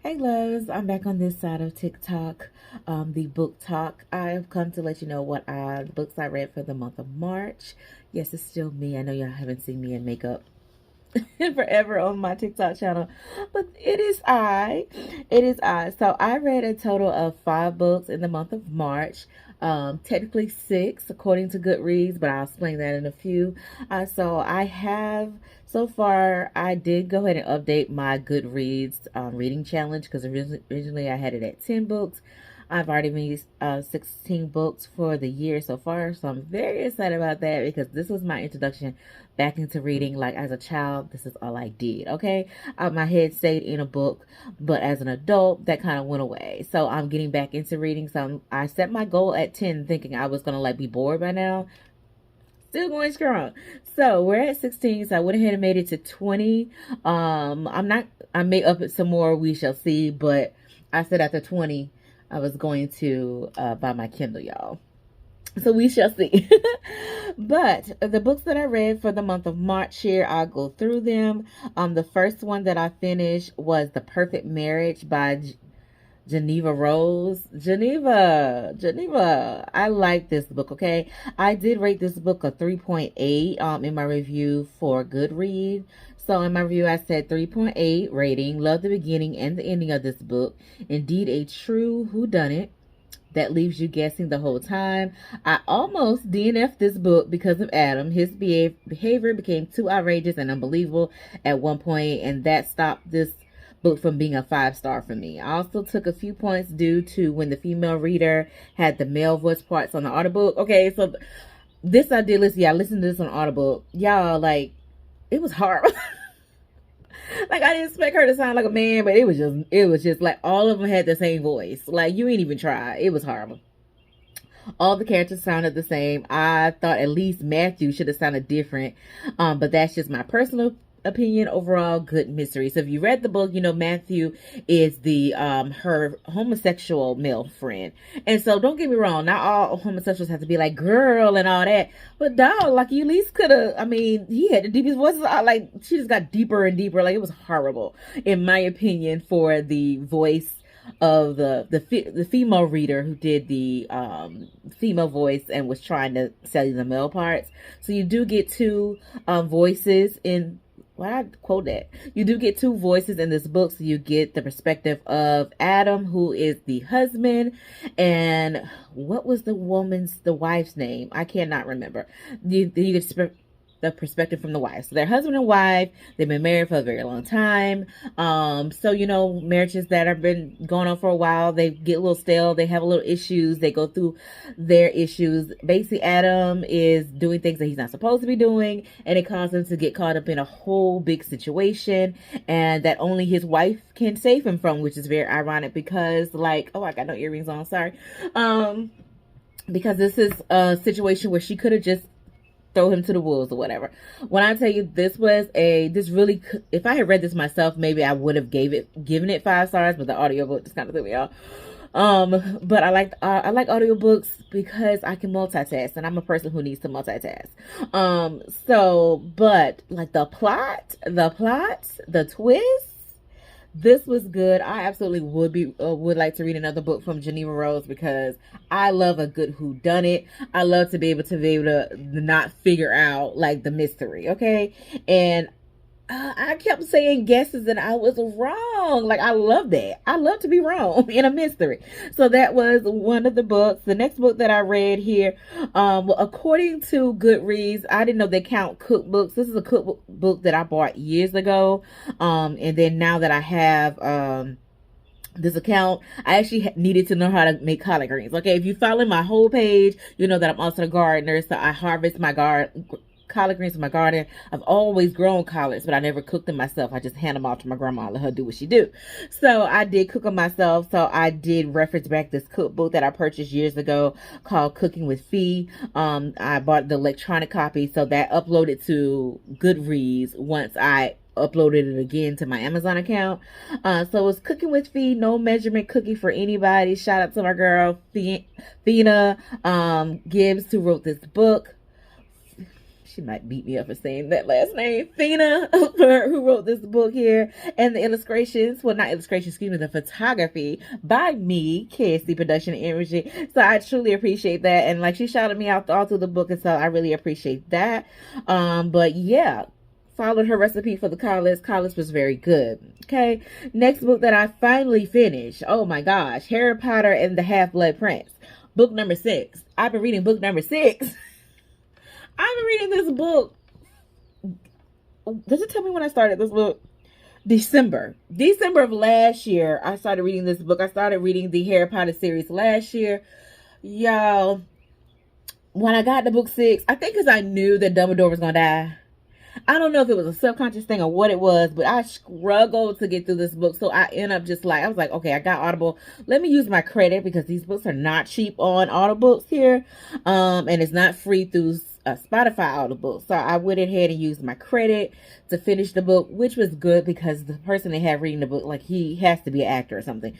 Hey loves, I'm back on this side of TikTok, the book talk. I have come to let you know what the books I read for the month of March. Yes, it's still me. I know y'all haven't seen me in makeup forever on my TikTok channel, but it is I. It is I. So I read a total of 5 books in the month of March. Technically 6 according to Goodreads, but I'll explain that in a few. So I have so far. I did go ahead and update my Goodreads reading challenge because originally I had it at 10 books. I've already made 16 books for the year so far, so I'm very excited about that because this was my introduction back into reading. Like as a child, this is all I did. Okay, my head stayed in a book, but as an adult, that kind of went away. So I'm getting back into reading. So I set my goal at 10, thinking I was gonna like be bored by now. Still going strong. So we're at 16. So I went ahead and made it to 20. I'm not. I may up it some more. We shall see. But I said after 20, I was going to buy my Kindle, y'all. So we shall see. But the books that I read for the month of March here, I'll go through them. The first one that I finished was The Perfect Marriage by Geneva Rose. Geneva. I like this book, okay? I did rate this book a 3.8 in my review for Goodreads. So in my review, I said 3.8 rating. Love the beginning and the ending of this book. Indeed, a true whodunit that leaves you guessing the whole time. I almost DNF'd this book because of Adam. His behavior became too outrageous and unbelievable at one point, and that stopped this book from being a 5-star for me. I also took a few points due to when the female reader had the male voice parts on the audiobook. Okay, so this I did listen. Yeah, I listened to this on audiobook. Y'all, like, it was hard. Like I didn't expect her to sound like a man, but it was just like all of them had the same voice. Like you ain't even try. It was horrible. All the characters sounded the same. I thought at least Matthew should have sounded different. But that's just my personal opinion. Overall, good mystery. So if you read the book, you know Matthew is the her homosexual male friend. And so don't get me wrong, not all homosexuals have to be like girl and all that. But dog, like you at least could have, I mean, he had the deepest voices. Like she just got deeper and deeper. Like it was horrible, in my opinion, for the voice of the female reader who did the female voice and was trying to sell you the male parts. So you do get two voices in. Why I quote that? You do get two voices in this book, so you get the perspective of Adam, who is the husband, and what was the wife's name? I cannot remember. You get the perspective from the wife. So they're husband and wife. They've been married for a very long time. So you know, marriages that have been going on for a while, they get a little stale. They have a little issues. They go through their issues. Basically, Adam is doing things that he's not supposed to be doing, and it causes him to get caught up in a whole big situation, and that only his wife can save him from, which is very ironic because, like, oh, I got no earrings on. Sorry. Because this is a situation where she could have just throw him to the wolves or whatever. When I tell you this really, if I had read this myself, maybe I would have given it 5 stars, but the audiobook just kind of threw me off. But I like audiobooks because I can multitask, and I'm a person who needs to multitask. But like the plot, the twist, this was good. I absolutely would like to read another book from Geneva Rose because I love a good whodunit. I love to be able to not figure out like the mystery, okay? And I kept saying guesses and I was wrong. Like I love that. I love to be wrong in a mystery. So that was one of the books. The next book that I read here, well, according to Goodreads, I didn't know they count cookbooks. This is a cookbook that I bought years ago. And then now that I have this account, I actually needed to know how to make collard greens. Okay, if you follow my whole page, you know that I'm also a gardener, so I harvest my collard greens in my garden. I've always grown collards, but I never cooked them myself. I just hand them off to my grandma and let her do what she do. So I did cook them myself. So I did reference back this cookbook that I purchased years ago called Cooking with Fee. I bought the electronic copy, so that uploaded to Goodreads once I uploaded it again to my Amazon account. So it's Cooking with Fee, no measurement cookie for anybody. Shout out to my girl Fina Gibbs, who wrote this book. she might beat me up for saying that last name, Fina, who wrote this book here, and the illustrations, well, not illustrations, excuse me, the photography by me, KSC Production Imagery. So I truly appreciate that, and like she shouted me out all through the book, and so I really appreciate that. But yeah, followed her recipe for the college. College was very good. Okay, next book that I finally finished. Oh my gosh, Harry Potter and the Half-Blood Prince, book number 6. I've been reading book number 6. I've been reading this book. Does it tell me when I started this book? December of last year, I started reading this book. I started reading the Harry Potter series last year. Y'all, when I got to book 6, I think because I knew that Dumbledore was going to die. I don't know if it was a subconscious thing or what it was, but I struggled to get through this book. So I end up just like, I was like, okay, I got Audible. Let me use my credit because these books are not cheap on Audiobooks here. And it's not free through Spotify Audible. So I went ahead and used my credit to finish the book, which was good because the person they have reading the book, like, he has to be an actor or something.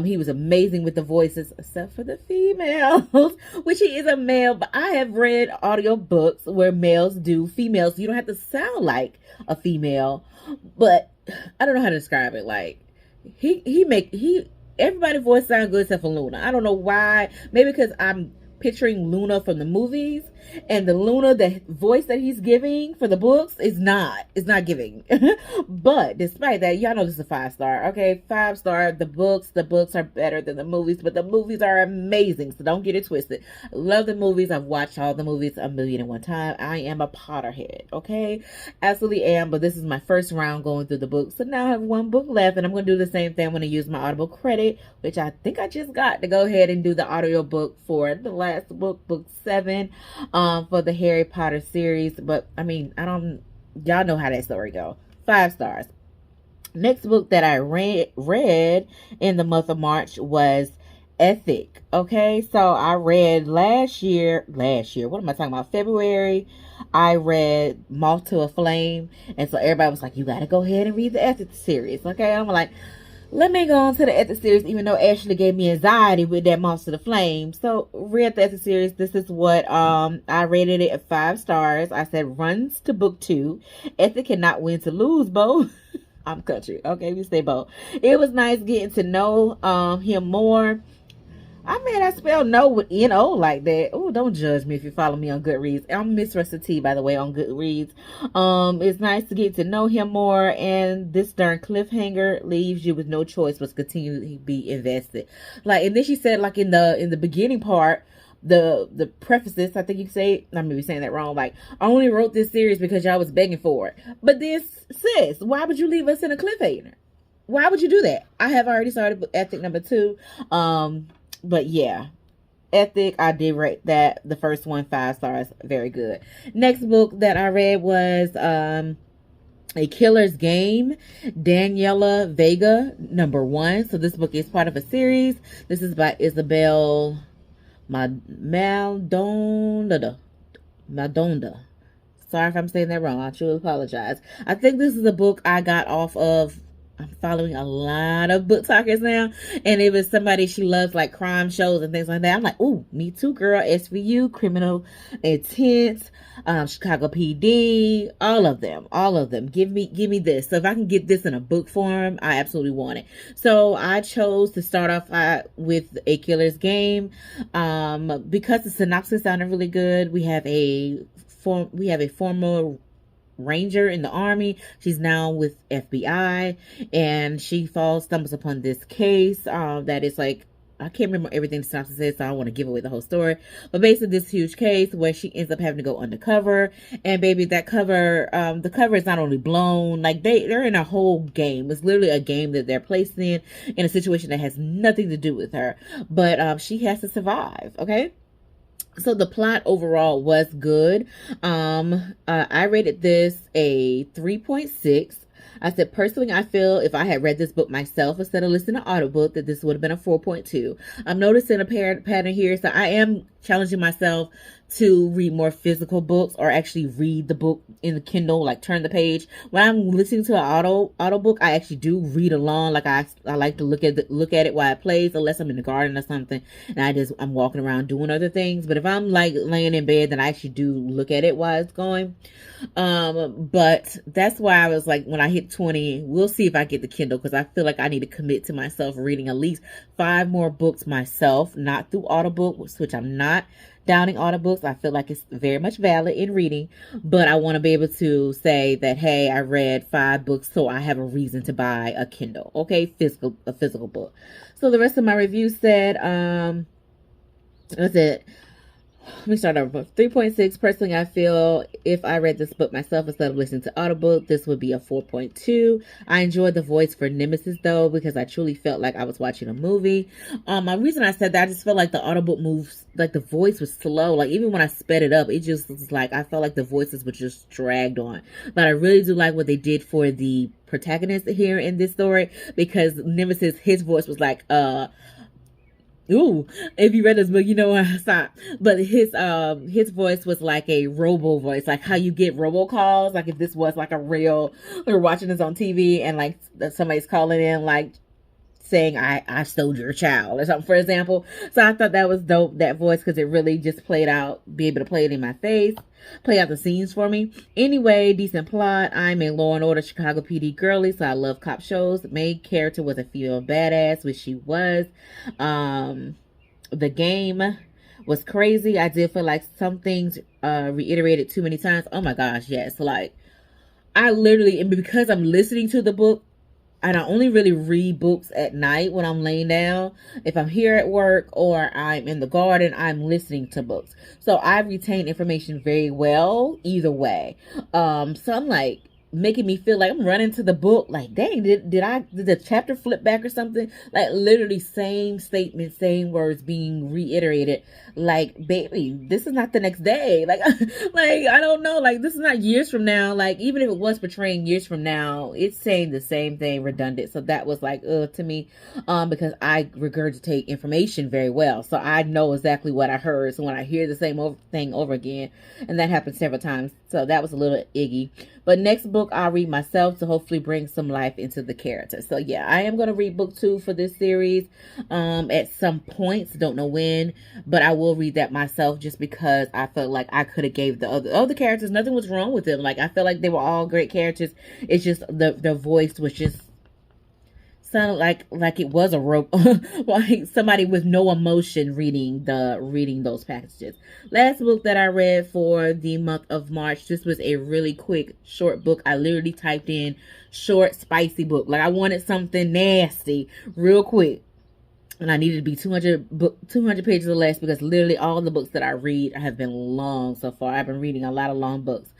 He was amazing with the voices, except for the females, which he is a male. But I have read audiobooks where males do females. You don't have to sound like a female, but I don't know how to describe it. Like, everybody's voice sounds good except for Luna. I don't know why. Maybe because I'm picturing Luna from the movies, and the Luna, the voice that he's giving for the books is not giving. But despite that, y'all know this is a 5-star. Okay, 5-star. The books are better than the movies, but the movies are amazing, so don't get it twisted. Love the movies. I've watched all the movies 1,000,001 times. I am a Potterhead. Okay, absolutely am. But this is my first round going through the books, so now I have 1 book left, and I'm going to do the same thing. I'm going to use my Audible credit, which I think I just got, to go ahead and do the audio book for the last book, book 7, for the Harry Potter series. But I mean, y'all know how that story go. 5 stars. Next book that I read in the month of March was Ethic. Okay, so I read last year, what am I talking about? February, I read Moth to a Flame, and so everybody was like, you gotta go ahead and read the Ethic series. Okay, I'm like, let me go on to the Ethic series, even though Ashley gave me anxiety with that Moth to the Flame. So read the Ethic series. This is what I rated it at 5 stars. I said runs to book 2. Ethic cannot win to lose, Bo. I'm country. Okay, we stay Bo. It was nice getting to know him more. I mean, I spell no with N-O like that. Oh, don't judge me if you follow me on Goodreads. I'm MissRessaT, by the way, on Goodreads. It's nice to get to know him more, and this darn cliffhanger leaves you with no choice but to continue to be invested. Like, and then she said, like, in the beginning part, the prefaces, I think you say, I may be saying that wrong, like, I only wrote this series because y'all was begging for it. But this, sis, why would you leave us in a cliffhanger? Why would you do that? I have already started Ethic number 2. But yeah, Ethic, I did rate that, the first one, 5 stars, very good. Next book that I read was A Killer's Game, Daniela Vega, number 1. So this book is part of a series. This is by Isabel Maldonado. Sorry if I'm saying that wrong. I truly apologize. I think this is a book I got off of, I'm following a lot of book talkers now, and it was somebody, she loves like crime shows and things like that. I'm like, oh, me too, girl. SVU, Criminal Intent, Chicago PD, all of them. Give me this. So if I can get this in a book form, I absolutely want it. So I chose to start off with A Killer's Game, because the synopsis sounded really good. We have a former Ranger in the Army. She's now with FBI, and she stumbles upon this case that is like, I can't remember everything the synopsis says, so I don't want to give away the whole story. But basically, this huge case where she ends up having to go undercover, and baby, that cover, the cover is not only blown, like they're in a whole game. It's literally a game that they're placed in a situation that has nothing to do with her, but she has to survive. Okay. So the plot overall was good. I rated this a 3.6. I said, personally, I feel if I had read this book myself instead of listening to audiobook, that this would have been a 4.2. I'm noticing a pattern here. So I am challenging myself to read more physical books, or actually read the book in the Kindle, like turn the page. When I'm listening to an audio book, I actually do read along. Like I like to look at it while it plays, unless I'm in the garden or something and I'm walking around doing other things. But if I'm like laying in bed, then I actually do look at it while it's going. But that's why I was like, when I hit 20, we'll see if I get the Kindle, because I feel like I need to commit to myself reading at least 5 more books myself, not through audiobooks, which I'm not downing audiobooks. I feel like it's very much valid in reading, but I want to be able to say that, hey, I read 5 books, so I have a reason to buy a Kindle. Okay, a physical book. So the rest of my review said, that's it. Let me start over. 3.6. Personally, I feel if I read this book myself instead of listening to audiobook, this would be a 4.2. I enjoyed the voice for Nemesis though, because I truly felt like I was watching a movie. My reason I said that, I just felt like the audiobook moves, like the voice was slow. Like even when I sped it up, it just was like, I felt like the voices were just dragged on. But I really do like what they did for the protagonist here in this story, because Nemesis, his voice was like, ooh, if you read this book, you know why I stopped. But his voice was like a robo voice, like how you get robocalls. Like if this was like a real, we're watching this on TV and like somebody's calling in, like saying I stole your child or something, for example. So I thought that was dope, that voice, because it really just played out, be able to play it in my face, play out the scenes for me. Anyway, decent plot. I'm a Law and Order Chicago PD girly, so I love cop shows. The main character was a female badass, which she was. The game was crazy. I did feel like some things reiterated too many times. Oh my gosh, yes. Like I literally, and because I'm listening to the book, and I only really read books at night when I'm laying down. If I'm here at work or I'm in the garden, I'm listening to books. So I retain information very well either way. So I'm like, making me feel like I'm running to the book, like, dang, did the chapter flip back or something? Like literally same statement, same words being reiterated. Like, baby, this is not the next day. Like like I don't know, like this is not years from now. Like even if it was portraying years from now, it's saying the same thing redundant. So that was like to me, because I regurgitate information very well, so I know exactly what I heard. So when I hear the same thing over again, and that happened several times, so that was a little iggy. But next book I'll read myself to hopefully bring some life into the character. So yeah, I am going to read book 2 for this series at some points. Don't know when, but I will read that myself, just because I felt like I could have gave the other characters, nothing was wrong with them. Like I felt like they were all great characters. It's just the voice was just sounded like it was a rope, like somebody with no emotion reading those passages. Last book that I read for the month of March, this was a really quick short book. I literally typed in short spicy book, like I wanted something nasty real quick, and I needed to be 200 pages or less, because literally all the books that I read have been long so far. I've been reading a lot of long books.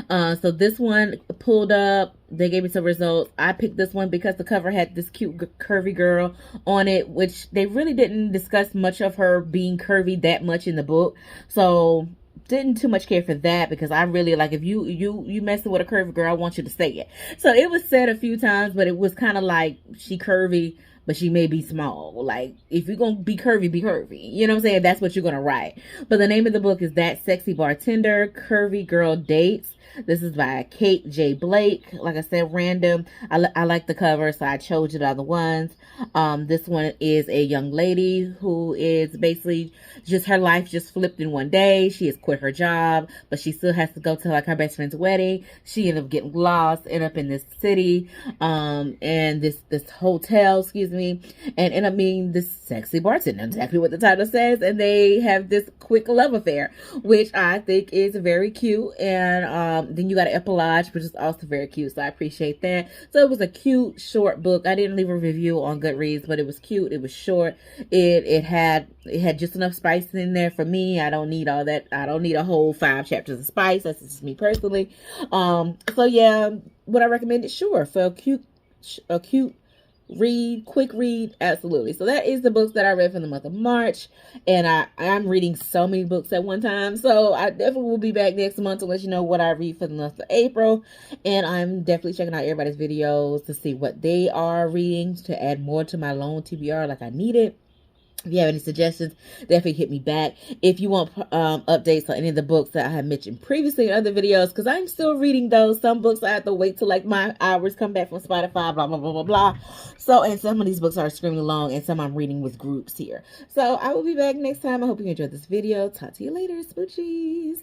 So this one pulled up, they gave me some results. I picked this one because the cover had this cute curvy girl on it, which they really didn't discuss much of her being curvy that much in the book. So didn't too much care for that, because I really like, if you messing with a curvy girl, I want you to say it. So it was said a few times, but it was kind of like, she curvy, but she may be small. Like, if you're gonna be curvy, be curvy. You know what I'm saying? That's what you're gonna write. But the name of the book is That Sexy Bartender, Curvy Girl Dates. This is by Kate J. Blake. Like I said, random. I like the cover, so I chose it on the ones. This one is a young lady who is basically just, her life just flipped in one day. She has quit her job, but she still has to go to like her best friend's wedding. She ended up getting lost, ended up in this city, and this hotel, excuse me, and end up meeting this sexy bartender, exactly what the title says, and they have this quick love affair, which I think is very cute. And then you got an epilogue, which is also very cute, so I appreciate that. So it was a cute short book. I didn't leave a review on Goodreads, but it was cute, it was short, it had just enough spice in there for me. I don't need all that. I don't need a whole 5 chapters of spice. That's just me personally. So yeah, would I recommend it? Sure. For a cute read, quick read, absolutely. So that is the books that I read for the month of March, and I'm reading so many books at one time, so I definitely will be back next month to let you know what I read for the month of April. And I'm definitely checking out everybody's videos to see what they are reading, to add more to my long TBR like I need it. If you have any suggestions, definitely hit me back. If you want updates on any of the books that I have mentioned previously in other videos, because I'm still reading those. Some books I have to wait till like my hours come back from Spotify, blah, blah, blah, blah, blah. So, and some of these books are screaming along, and some I'm reading with groups here. So I will be back next time. I hope you enjoyed this video. Talk to you later, smoochies.